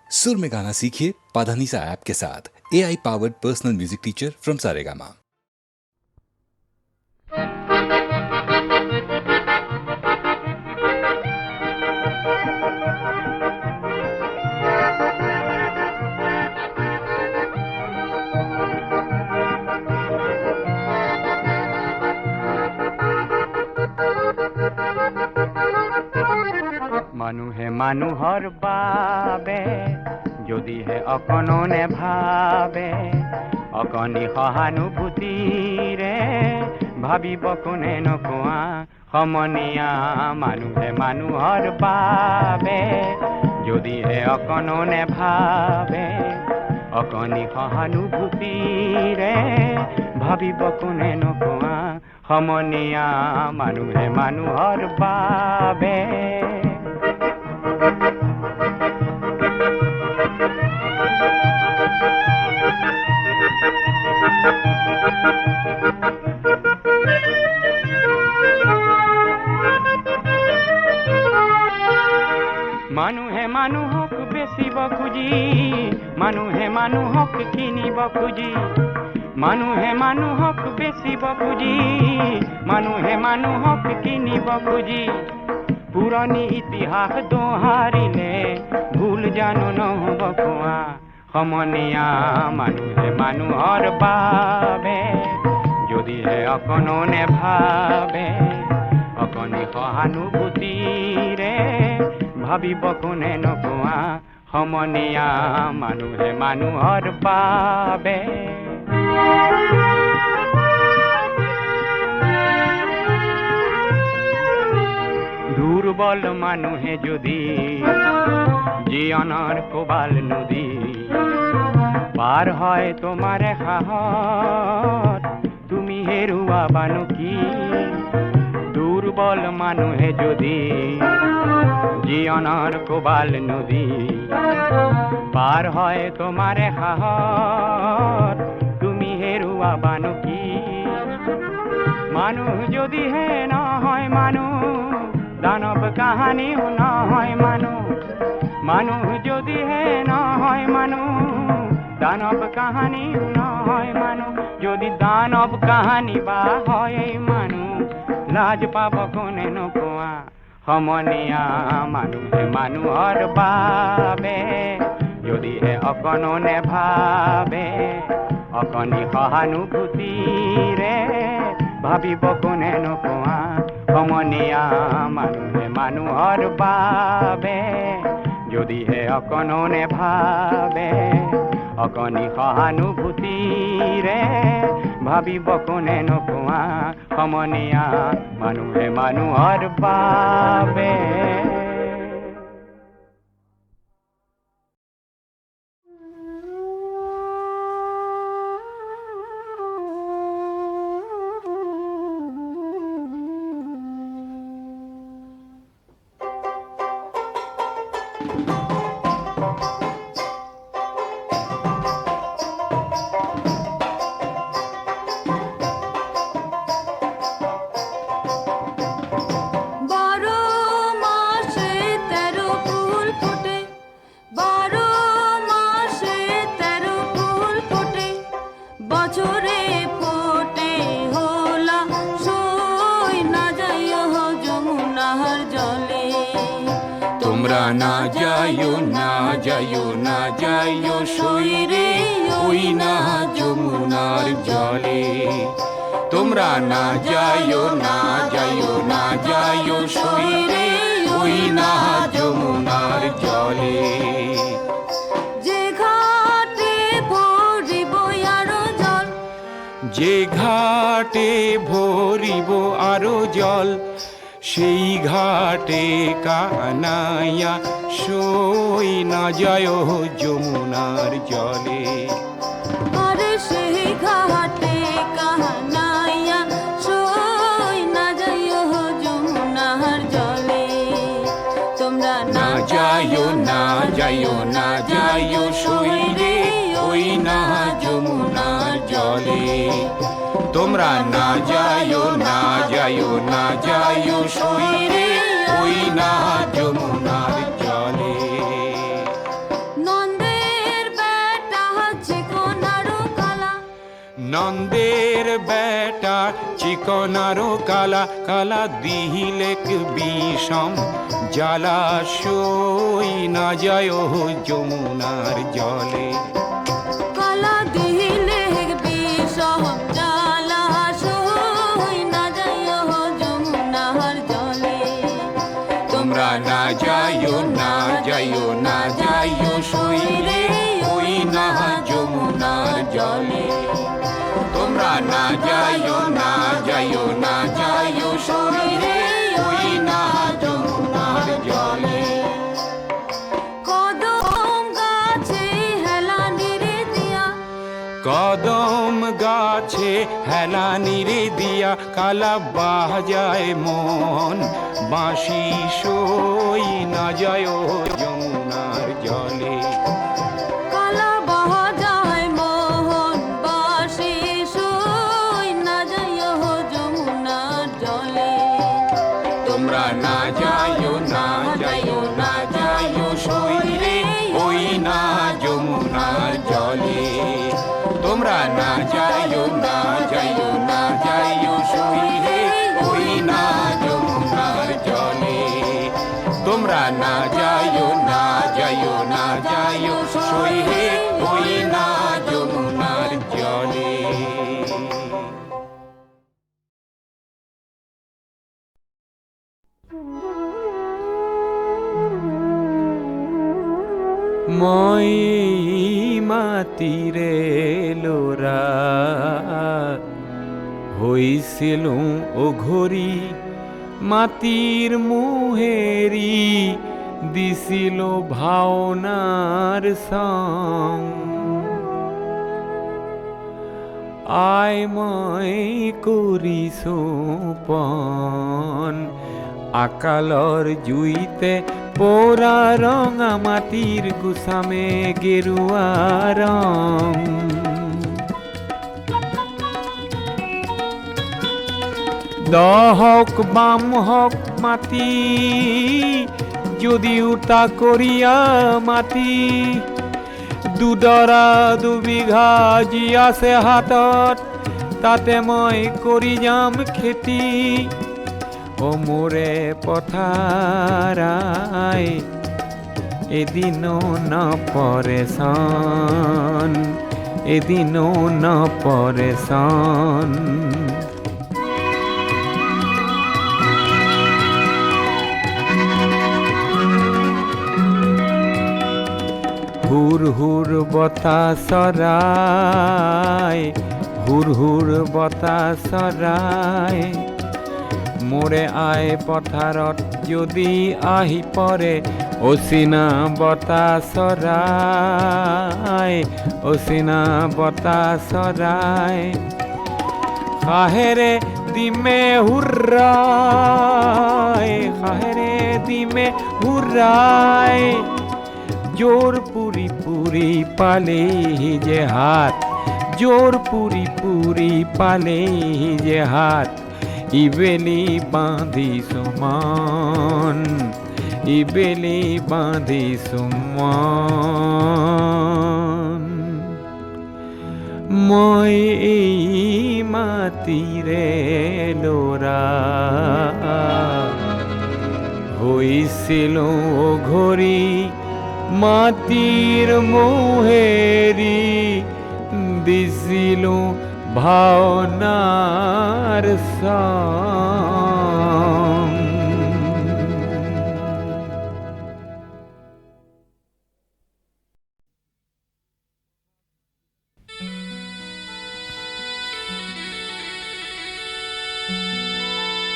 सुर में गाना सीखिए पाधानीसा ऐप के साथ। AI powered personal music teacher from Saregama. মানুহে মানুহৰ বাবে যদিহে অকণনে ভাবে অকণি সহানুভূতিৰে ভাবিব কোনে নকোৱা সমনীয়া মানুহে মানুহৰ বাবে যদিহে অকণনে ভাবে অকণি সহানুভূতিৰে ভাবিব কোনে নকোৱা সমনীয়া মানুহে মানুহৰ বাবে মানুহে মানুহক বেচিব খুজি মানুহে মানুহক কিনিব খুজি মানুহে মানুহক বেচিব খুজি মানুহে মানুহক কিনিব খুজি পুৰণি ইতিহাস দোহাৰিলে ভুল জানো নহ'ব কোৱা সমনীয়া মানুহে মানুহৰ বাবে যদিহে অকণনে ভাবে অকণি সহানুভূতিৰে ভাবিব কোনে নকোৱা সমনীয়া মানুহে মানুহৰ বাবে দুৰ্বল মানুহে যদি জীৱনৰ কোবাল নদী পাৰ হয় তোমাৰ সাহত তুমি হেৰুৱাবানো কি দুৰ্বল মানুহে যদি জীৱনৰ কোবাল নদী পাৰ হয় তোমাৰ সাহত তুমি হেৰুৱাবানো কি মানুহ যদিহে নহয় মানুহ দানৱ কাহানিও নহয় মানুহ মানুহ যদিহে নহয় মানুহ দানৱ কাহানিও নহয় মানুহ যদি দানৱ কাহানি বা হয় মানুহ লাজ পাব কোনে নকোৱা সমনীয়া মানুহে মানুহৰ বাবে যদিহে অকণনে ভাবে অকণি সহানুভূতিৰে ভাবিব কোনে নকোৱা সমনীয়া মানুহে মানুহৰ বাবে যদিহে অকণনে ভাবে অকণি সহানুভূতিৰে ভাবিব কোনে নকোৱা সমনীয়া মানুহে মানুহৰ বাবে না যাইও না যাইও না যাইও সইরে ওই না যমুনার জলে তোমরা না যাইও না যাইও না যাইও সইরে ওই না যমুনার জলে যে ঘাটে ভরিব আরো জল যে ঘাটে ভরিব আরো জল সেই ঘাটে কানাইয়া সই না যায় যমুনার জলে আরে সেই ঘাটে কানাইয়া সই না যায় যমুনার জলে তোমরা না যাইও না যাইও না যাইও সই রে ওই না যমুনার জলে তোমরা না যাইও না যাইও না যাইও সই রে ওই না যমুনার জলে নন নন্দের বেটা চিকন আরো কালা কালা দিলেক বিষম জলাশয় না যায় যমুনার জলে কালা দিলে বিষম জলাশয় না যায় যমুনার জলে তোমরা না যাইও না যাইও না যাইও সইরে ওই না যমুনার জলে তোমরা না যাইও না যাইও না যাইও সইরে ওই না যমুনার জলে কদম গাছে হেলানিরে দিয়া কদম গাছে হেলানিরে দিয়া কালা বাজায় মন বাঁশি সই না যায় যমুনার জলে কালা বাজায় মোহন বাঁশি সই না যায় যমুনার জলে তোমরা না যাইও না যাইও না যাইও সইরে ওই না যমুনার জলে তোমরা না যাইও না যাইও না যাইও সইরে ওই না যমুনার জলে তোমরা না যাইও না যাইও না যাইও সইরে ওই না যমুনার জলে মই মাতিরে লোরা হইছিল ও ঘড়ি মাটির মুহেরি দিছিল ভাওনার সং আয় মই করি সোপন আকালর জুইতে পোরা রঙা মাটির কুসামে গেরুয়া রং দহক বাম হক মাটি যদি উতা করিয়া মাটি দুডরা দুবিঘা জি আছে হাতত তাতে মই করি যাম খেতি ও মোরে পথারাই এদিনও না পরেশান এদিনও না পরেশান হুর হুর বতাসরায় হুর হুর বতাসরায় মোরে আয় পথাৰত যদি আহি পৰে অচিনা বতাসৰায় অচিনা বতাসৰায় খাহেৰে দিমে হুৰ্ৰাই খাহেৰে দিমে হুৰ্ৰাই জোর পুরি পুরি পালে যে হাত জোর পুরি পুরি পালে যে হাত ইবেলি বাঁধি সুমন ইবেলি বাঁধি সুমন মই এই মাতিরে লোরা হইছিল ঘড়ি মাটির মোহেরি দিছিল ভাওনার সং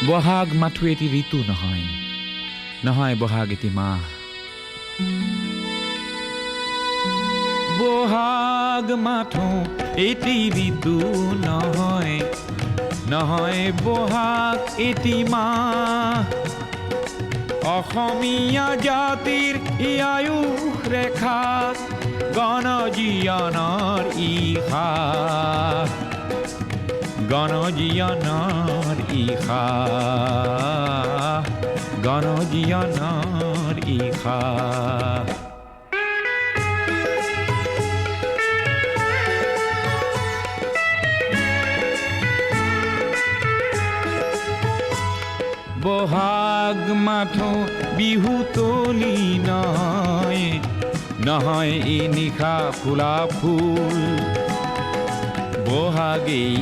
বহাগ মাথো এটি ঋতু নহয় নহয় বহাগ এটি মাহ বহাগ মাথো এটি ঋতু নহয় নহয় বহাগ এটি মাহ অসমীয়া জাতিৰ আয়ুস ৰেখা গণজীৱনৰ ইশা গণজীৱনৰ ইশা গণজীৱনৰ ইশা বহাগ মাথো বিহু তলি নহয়, নহয় এই নিশা ফুলা ফুল। বহাগেই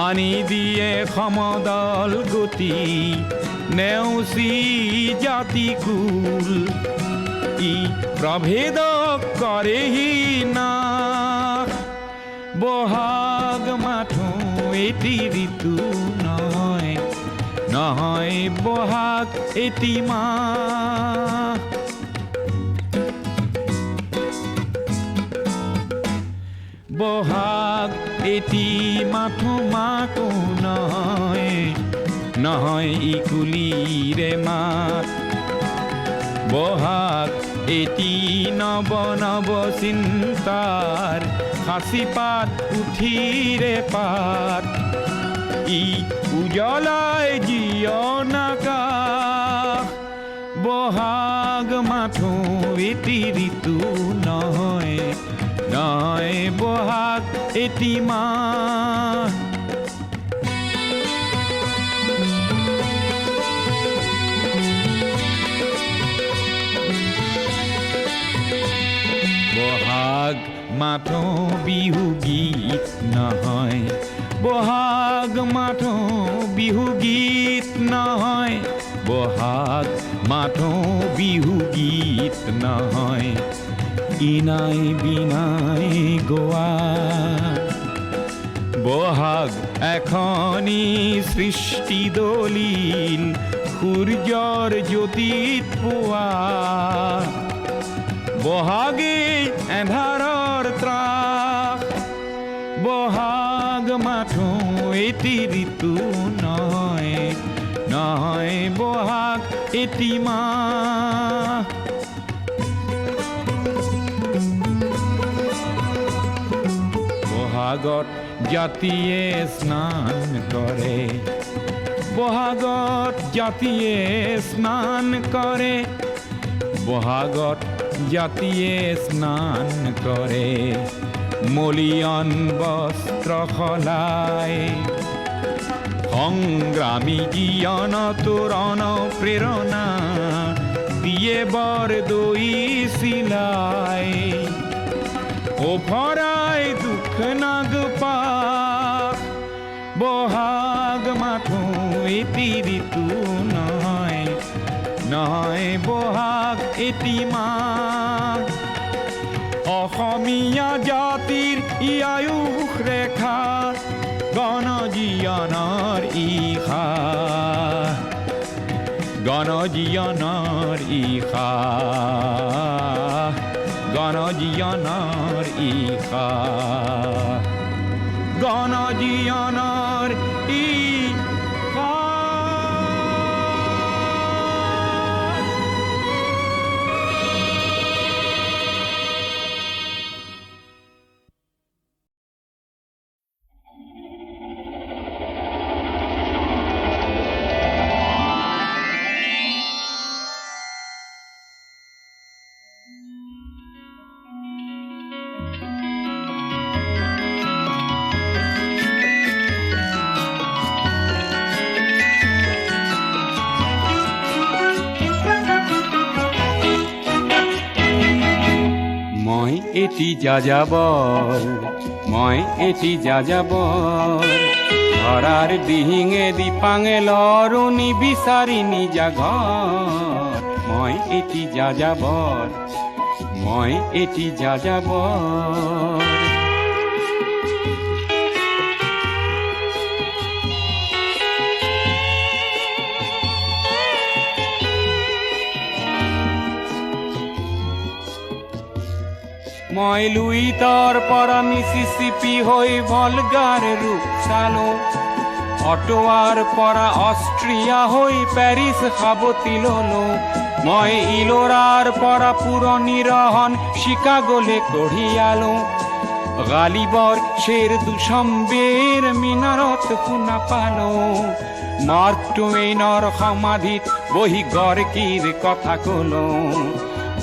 আনি দিয়ে সমদল গতি, নেওচি জাতি কুল। ই প্ৰভেদ কৰেহি নাশ, বহাগ মাথো এটি ঋতু নহয়, নহয় বহাগ এটি মাহ। বহাগ এটি মাথো মাতো নহয়, নহয় ই কুলিৰে মাত। বহাগ এটি নৱ নৱ চিন্তাৰ সাঁচি পাত পুথিৰে পাত। ই উজ্বলাই জীৱন আকাশ, বহাগ মাথো এটি ঋতু নহয়, নহয় বহাগ এটি মাহ। বহাগ মাথো বিহু গীত নহয়, বহাগ মাথো বিহু গীত নহয়, বহাগ মাথো বিহু গীত নহয়, ইনাই বিনাই গোৱা। বহাগ এখনি সৃষ্টি দলিল, সূৰ্যৰ জ্যোতিত পোৱা। বহাগে এন্ধাৰৰ ত্ৰাস, বহাগ মাথো এটি ঋতু নহয়, নহয় বহাগ এটি মাহ। বহাগত জাতিয়ে স্নান কৰে, বহাগত জাতিয়ে স্নান কৰে, বহাগত জাতিয়ে স্নান কৰে, মলিয়ন বস্ত্ৰ সলাই। সংগ্ৰামী জীয়ন তোৰণ প্ৰেৰণা, দিয়ে বৰ দৈ চিলাই। ওফৰাই দুখ নাগ পাশ, বহাগ মাথো এটি ঋতু নহয়, নহয় বহাগ এটি মাহ। অসমীয়া জাতিৰ ই আয়ুস ৰেখা, গণজীয়নৰ ইশা, গণজীয়নৰ ইশা, গণজীয়নৰ ইশা, গণজীয়নৰ ইশা। মই এটি যাযাবৰ, মই এটি যাযাবৰ, ধৰাৰ দিহিঙে দিপাঙে লৰণি বিচাৰি নিজা ঘৰ। মই এটি যাযাবৰ, মই এটি যাযাবৰ। মই লুইতৰ পৰা মিছিছিপি হৈ ভলগাৰ ৰূপ চালো, অটোৱাৰ পৰা অষ্ট্ৰিয়া হৈ পেৰিছ সাৱতি ললো। মই ইলোৰাৰ পৰা পুৰণি ৰহন চিকাগোলে কঢ়িয়ালো, গালিবৰ শ্বেৰ দুচম্বেৰ মিনাৰত শুনা পালো। মাৰ্ক টুৱেইনৰ সমাধিত বহি গৰ্কিৰ কথা কলো।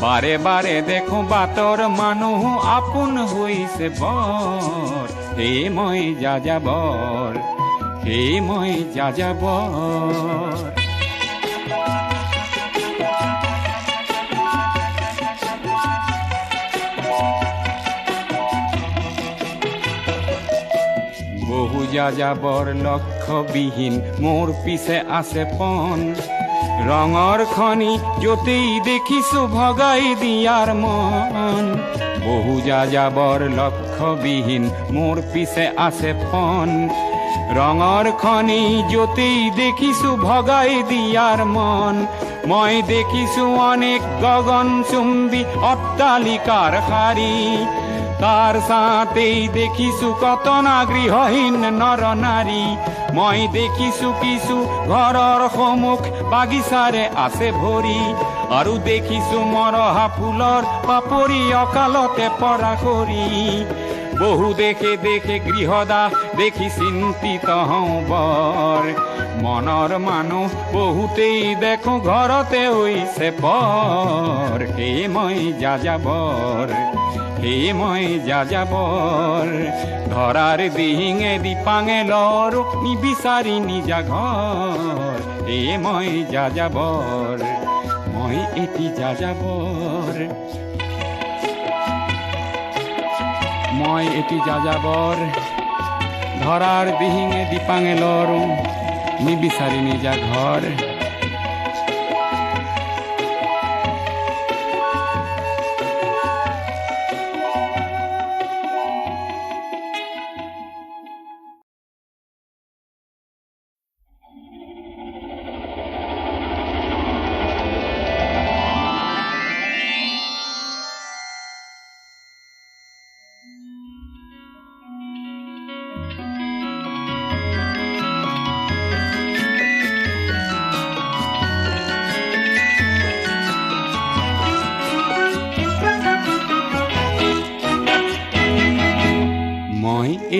বাৰে বাৰে দেখো বাটৰ মানুহ আপোন হৈছে বৰ। হে মই যাযাবৰ, হে মই যাযাবৰ। যাযাবৰ লক্ষ্যবিহীন মোৰ পিছে আছে পণ ৰঙৰ খনি য'তেই দেখিছো ভগাই দিয়াৰ মন বহু যাযাবৰ লক্ষ্যবিহীন মোৰ পিছে আছে পণ ৰঙৰ খনি য'তেই দেখিছো ভগাই দিয়াৰ মন মই দেখিছো অনেক গগনচুম্বী অট্টালিকাৰ শাৰী তাৰ সাথেই দেখিছো কত না গৃহহীন নৰ নাৰী মই দেখিছো কিছু ঘৰৰ সন্মুখ বাগিচাৰে আছে ভৰি আৰু দেখিছো মৰহা ফুলৰ পাপৰি অকালতে পৰা কৰি বহু দেখে দেখে গৃহদা দেখি চিন্তিত হওঁ বৰ মনৰ মানুহ বহুতেই দেখো ঘৰতে হৈছে পৰ হে মই যাযাবৰ হে মই যাযাবৰ ধৰাৰ দিহিঙে দিপাঙে লৰ নিবিচাৰি নিজা ঘৰ হে মই যাযাবৰ মই এটি যাযাবৰ মই এটি যাযাবৰ ধৰাৰ দিহিঙে দিপাঙে লৰ নিবিচাৰি নিজা ঘৰ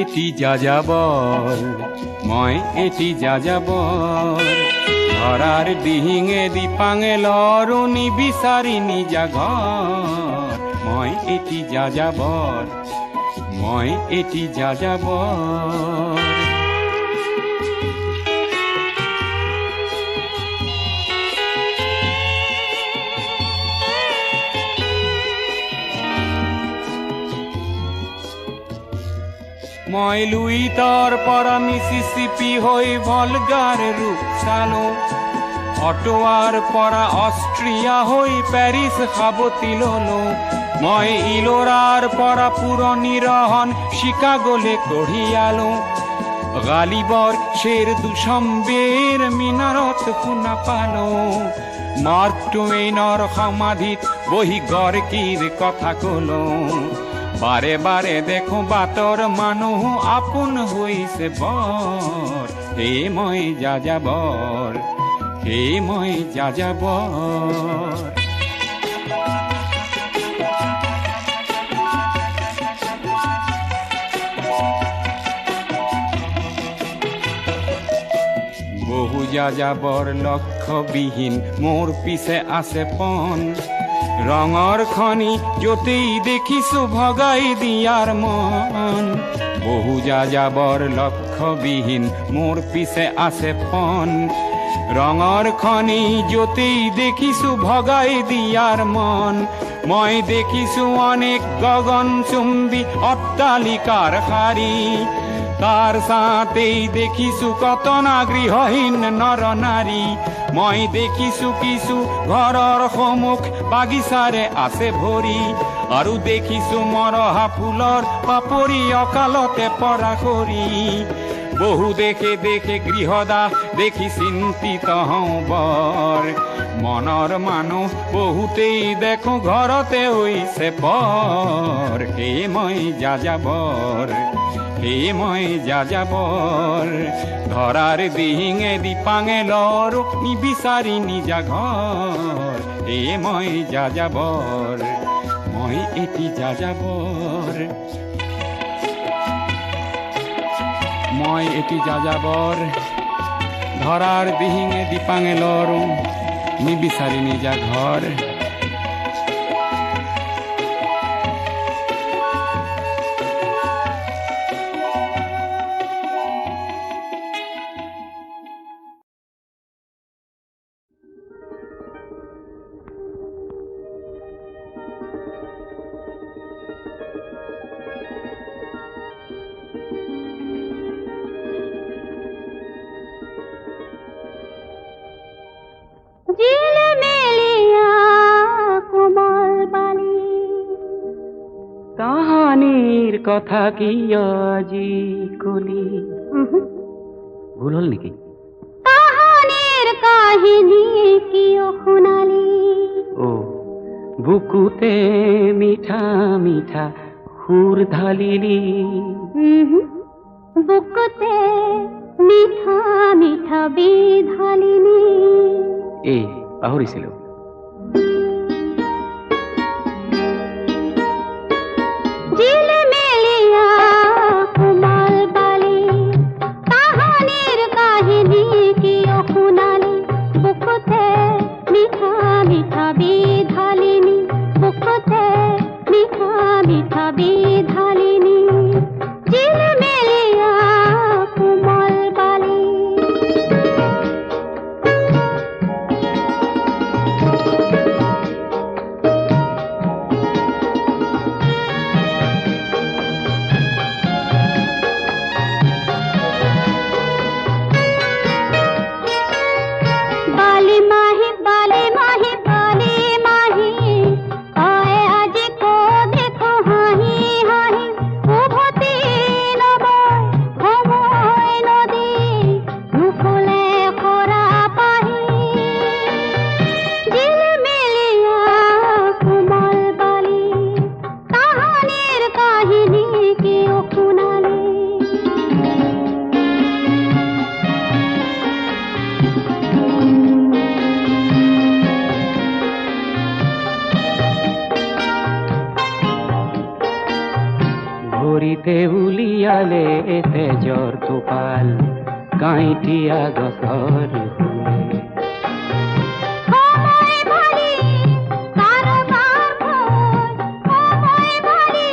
এটি যাযাবৰ মই এটি যাযাবৰ ধৰাৰ দিহিঙে দিপাঙে লৰ নিবিচাৰি নিজা ঘৰ মই এটি যাযাবৰ মই এটি যাযাবৰ মই লুইতৰ পৰা মিছিছিপি হৈ ভলগাৰ ৰূপ চালো অটোৱাৰ পৰা অষ্ট্ৰিয়া হৈ পেৰিছ সাৱটি ললো মই ইলোৰাৰ পৰা পুৰণি ৰহন চিকাগোলে কঢ়িয়ালো গালিবৰ শ্বেৰ দুচম্বেৰ মিনাৰত শুনা পালো মাৰ্ক টুৱেইনৰ সমাধিত বহি গৰ্কিৰ কথা কলো বাৰে বাৰে দেখো বাটৰ মানুহ আপোন হৈছে বৰ হে মই যাযাবৰ হে মই যাযাবৰ বহু যাযাবৰ লক্ষ্যবিহীন মোৰ পিছে আছে পণ ৰঙৰ খনি য'তেই দেখিছো ভগাই দিয়াৰ মন বহু যাযাবৰ লক্ষ্যবিহীন মোৰ পিছে আছে পণ ৰঙৰ খনি য'তেই দেখিছো ভগাই দিয়াৰ মন মই দেখিছো অনেক গগনচুম্বী অট্টালিকাৰ শাৰী তাৰ সাথেই দেখিছো কত না গৃহহীন নৰ নাৰী মই দেখিছো কিছু ঘৰৰ সন্মুখ বাগিচাৰে আছে ভৰি আৰু দেখিছো মৰহা ফুলৰ পাপৰি অকালতে পৰা কৰি বহু দেখে দেখে গৃহদা দেখি চিন্তিত হওঁ বৰ মনৰ মানুহ বহুতেই দেখো ঘৰতে হৈছে পৰ হে মই যাযাবৰ হে মই যাযাবৰ ধৰাৰ দিহিঙে দিপাঙে লৰ নিবিচাৰি নিজা ঘৰ হে মই যাযাবৰ মই এটি যাযাবৰ মই এটি যাযাবৰ ধৰাৰ দিহিঙে দিপাঙে লৰ নিবিচাৰি নিজা ঘৰ তাহানির কথা কি আজি কলি ভুল হল নাকি? তাহানের কাহিনী কিয় শুনালি? ও বুকুতে মিঠা মিঠা সুর ঢালিলি। বুকুতে মিঠা মিঠা বিধালিনী। এই পাহৰিছিলো। ঝিলমিলিয়া কোমল বালি, তাহানির কাহিনী কিয় শুনালি? বুকুতে মিঠা মিঠা বিধালিনী, বুকুতে মিঠা মিঠা বিধালিনী। ঝিলমিলিয়া কোমল বালি। বালি মাহি বালি মাহি বালি মাহি, আয় আজি কো দেখো হাহি হাহি। উভতি নবয় সময় নদী, নুফুলে খরা পাহি। ঝিলমিলিয়া কোমল বালি, তাহানির কাহিনী কিয় শুনালি? ভৰিতে উলিয়ালে তেজৰ টোপাল, কাঁইটীয়া গছৰ ফুলে। সময় ভালি কাৰবাৰ ভয়, সময় ভালি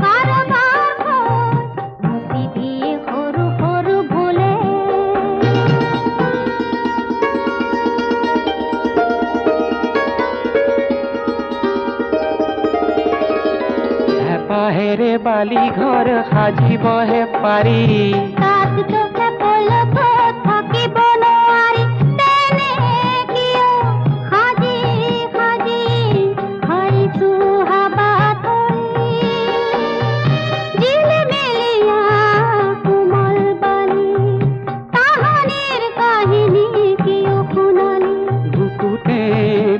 কাৰবাৰ ভয়। মুছি দিয়ে সৰু সৰু ভুলে। হেপাহেৰে বালি ঘৰ সাজিবহে পাৰি। তাত তোকে পলকত থাকিব নোৱাৰি। তেনে কিয় সাজি সাজি হাৰিছো হাবাথলি। ঝিলমিলিয়া কোমল বালি, তাহানিৰ কাহিনী কিয় শুনালি? বুকুতে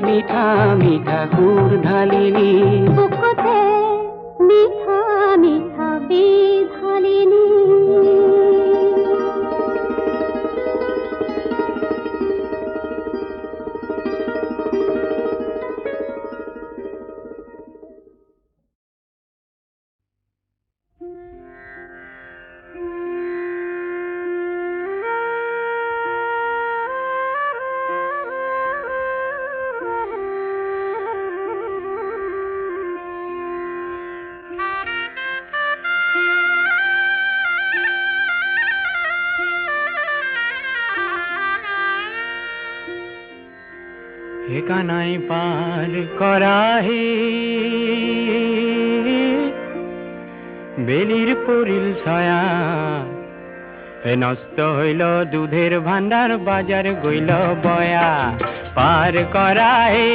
মিঠা মিঠা সুৰ ঢালিলি। বুকুতে মিঠা মিঠা বিধালিনী। ঠিকানাই পার করাহে বেলির পরিল ছায়া। নষ্ট হইল দুধের ভান্ডার, বাজার গইল বয়া। পার করাহে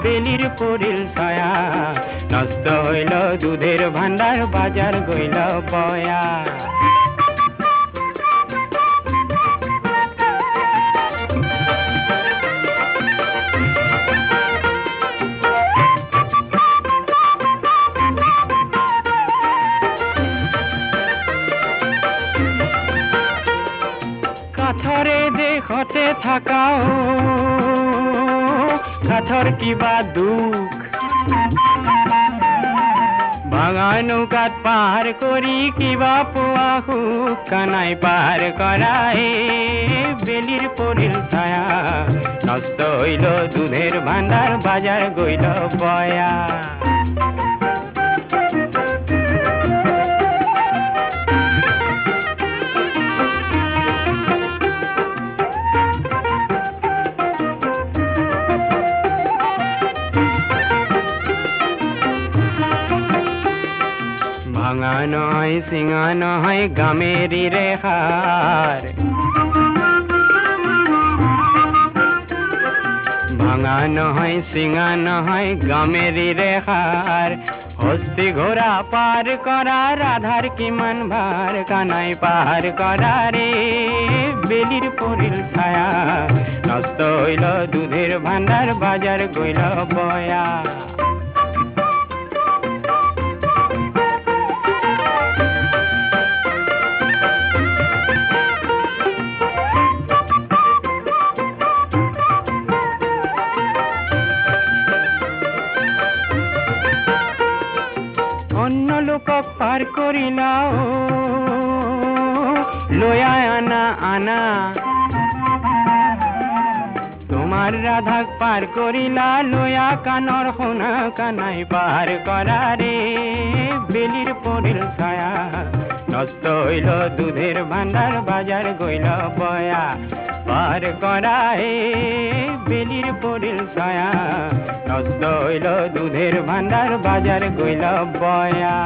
বেলির পরিল ছায়া, নষ্ট হইল দুধের ভান্ডার, বাজার গইল বয়া। কাঠৰে দেশতে থাকাও, কাঠৰ কিবা দুখ। ভাঙা নৌকাত পাৰ কৰি কিবা পোৱা সুখ। কানাই পাৰ কৰাই বেলিৰ পৰিল ছায়া, নষ্ট হইল দুধেৰ ভান্ডাৰ, বাজাৰ গইল বয়া। ভাঙা নহয় চিঙা নহয় গামেৰি ৰেখাৰ, ভাঙা নহয় চিঙা নহয় গামেৰি ৰেখাৰ। হস্তি ঘোড়া পার করা রাধার কি মন ভার কানাই পার করা রে বেলির পরিল ছায়া নষ্ট হইল দুধের ভান্ডার বাজার গইল বয়া অন্য লোক পার করিলাও লয়া আনা আনা তোমার রাধা পার করিলা লয়া কানর হোনা কানাই পার করা রে বেলির পরিল ছায়া নষ্ট হইল দুধের ভান্ডার বাজার গইল বয়া পার করা হে বেলির পরিল ছায়া নষ্ট হইল দুধের ভান্ডার বাজার গইল বয়া